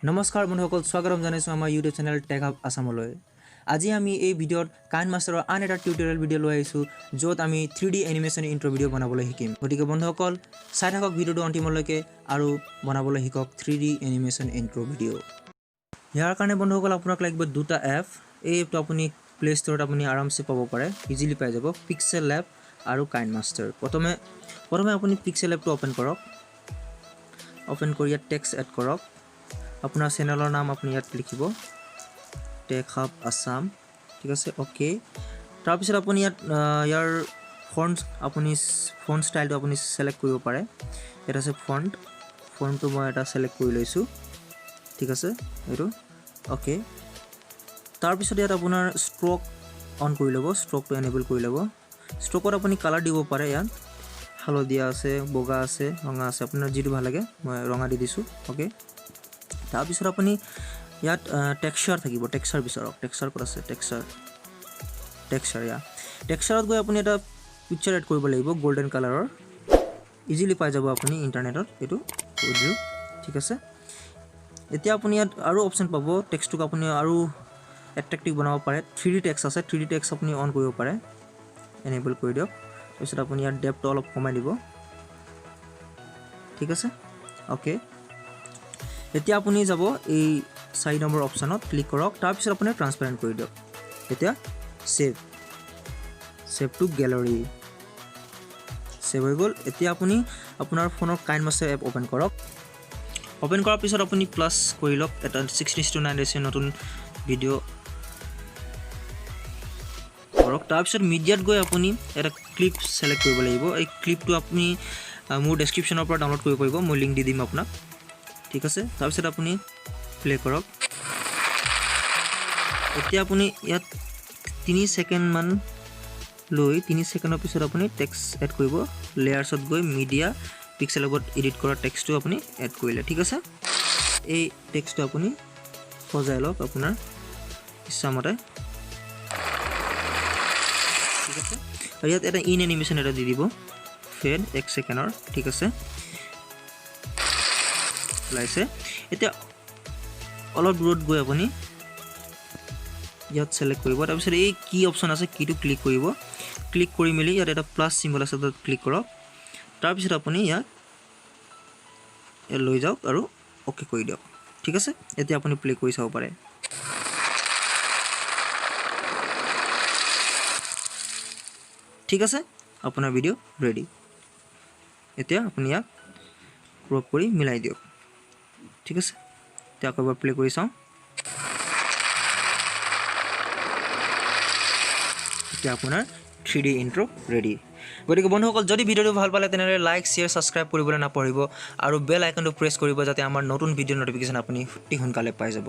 নমস্কাৰ বন্ধুসকল, স্বাগতম জনাইছোঁ আমাৰ ইউটিউব চেনেল টেক হাব আসামলৈ। আজি আমি এই ভিডিঅ'ত কাইনমাষ্টাৰৰ আন এটা টিউটৰিয়েল ভিডিঅ' লৈ আহিছোঁ, য'ত আমি 3D এনিমেশ্যন ইন্ট্ৰ ভিডিঅ' বনাবলৈ শিকিম। গতিকে বন্ধুসকল চাই থাকক ভিডিঅ'টো অন্তিমলৈকে আৰু বনাবলৈ শিকক 3D এনিমেশ্যন ইন্ট্ৰ ভিডিঅ'। ইয়াৰ কাৰণে বন্ধুসকল আপোনাক লাগিব দুটা এপ। এই এপটো আপুনি প্লে ষ্ট'ৰত আপুনি আৰামছে পাব পাৰে, ইজিলি পাই যাব, পিক্সেল লেব আৰু কাইনমাষ্টাৰ। প্ৰথমে আপুনি পিক্সেল লেবটো অ'পেন কৰক। অ'পেন কৰি ইয়াত টেক্সট এড কৰক। আপোনাৰ চেনেলৰ নাম আপুনি ইয়াত লিখিব, টেক হাব আসাম, ঠিক আছে, অ'কে। তাৰপিছত আপুনি ইয়াৰ ফণ্ট ষ্টাইলটো আপুনি ছিলেক্ট কৰিব পাৰে। ইয়াত আছে ফণ্টটো মই এটা ছিলেক্ট কৰি লৈছোঁ, ঠিক আছে, এইটো অ'কে। তাৰপিছত ইয়াত আপোনাৰ ষ্ট্ৰ'ক অন কৰি ল'ব, ষ্ট্ৰ'কটো এনেবল কৰি ল'ব। ষ্ট্ৰ'কত আপুনি কালাৰ দিব পাৰে, ইয়াত হালধীয়া আছে, বগা আছে, ৰঙা আছে, আপোনাৰ যিটো ভাল লাগে, মই ৰঙা দি দিছোঁ, অ'কে। তাৰপিছত আপুনি ইয়াত টেক্সচাৰ থাকিব, টেক্সচাৰ বিচাৰক, টেক্সচাৰ ক'ত আছে, টেক্সচাৰ টেক্সচাৰত গৈ আপুনি এটা পিকচাৰ এড কৰিব লাগিব গল্ডেন কালাৰৰ, ইজিলি পাই যাব আপুনি ইণ্টাৰনেটত, এইটো ঠিক আছে। এতিয়া আপুনি ইয়াত আৰু অপশ্যন পাব, টেক্সটোক আপুনি আৰু এট্ৰেক্টিভ বনাব পাৰে। 3D টেক্সট আছে, 3D টেক্সট আপুনি অন কৰিব পাৰে, এনেবল কৰি দিয়ক। তাৰপিছত আপুনি ইয়াত ডেপটো অলপ কমাই দিব, ঠিক আছে, অ'কে। এতিয়া আপুনি যাব এই 4 নম্বৰ অপশ্যনত ক্লিক কৰক। তাৰপিছত আপুনি ট্ৰান্সপেৰেণ্ট কৰি দিয়ক। এতিয়া ছেভ টু গেলাৰী, ছেভ হৈ গ'ল। এতিয়া আপুনি আপোনাৰ ফোনৰ কাইনমাষ্টাৰ এপ অ'পেন কৰক। অ'পেন কৰাৰ পিছত আপুনি প্লাছ কৰি লওক, এটা 6:9 ৰেচিঅ' নতুন ভিডিঅ' কৰক। তাৰপিছত মিডিয়াত গৈ আপুনি এটা ক্লিপ ছিলেক্ট কৰিব লাগিব। এই ক্লিপটো আপুনি মোৰ ডেছক্ৰিপশ্যনৰ পৰা ডাউনলোড কৰিব পাৰিব, মই লিংক দি দিম আপোনাক, ঠিক আছে। তাৰপিছত আপুনি প্লে কৰক। এতিয়া আপুনি ইয়াত 3 ছেকেণ্ডমান লৈ 3 ছেকেণ্ডৰ পিছত আপুনি টেক্সট এড কৰিব। লেয়াৰ্ছত গৈ মিডিয়া পিক্সেলৰ ওপৰত এডিট কৰা টেক্সটটো আপুনি এড কৰিলে, ঠিক আছে। এই টেক্সটটো আপুনি সজাই লওক আপোনাৰ ইচ্ছামতে, ঠিক আছে। আৰু ইয়াত এটা ইন এনিমেশ্যন এটা দি দিব, ফেড 1 ছেকেণ্ডৰ, ঠিক আছে, ওলাইছে। এতিয়া অলপ দূৰত গৈ আপুনি ইয়াত ছিলেক্ট কৰিব। তাৰপিছত এই কি অপশ্যন আছে, কিটো ক্লিক কৰিব। ক্লিক কৰি মেলি ইয়াত এটা প্লাছ চিম্বল আছে, তাত ক্লিক কৰক। তাৰপিছত আপুনি ইয়াত লৈ যাওক আৰু অ'কে কৰি দিয়ক, ঠিক আছে। এতিয়া আপুনি প্লে কৰি চাব পাৰে। ঠিক আছে, আপোনাৰ ভিডিঅ' ৰেডি। এতিয়া আপুনি ইয়াক ক্ৰপ কৰি মিলাই দিয়ক, ঠিক আছে। এতিয়া আকৌ এবাৰ প্লে কৰি চাওঁ। এতিয়া আপোনাৰ 3D ইন্ট্ৰ ৰেডি। গতিকে বন্ধুসকল যদি ভিডিঅ'টো ভাল পালে তেনেহ'লে লাইক, শ্বেয়াৰ, ছাবস্ক্ৰাইব কৰিবলৈ নাপাহৰিব আৰু বেল আইকনটো প্ৰেছ কৰিব, যাতে আমাৰ নতুন ভিডিঅ' ন'টিফিকেশ্যন আপুনি অতি সোনকালে পাই যাব।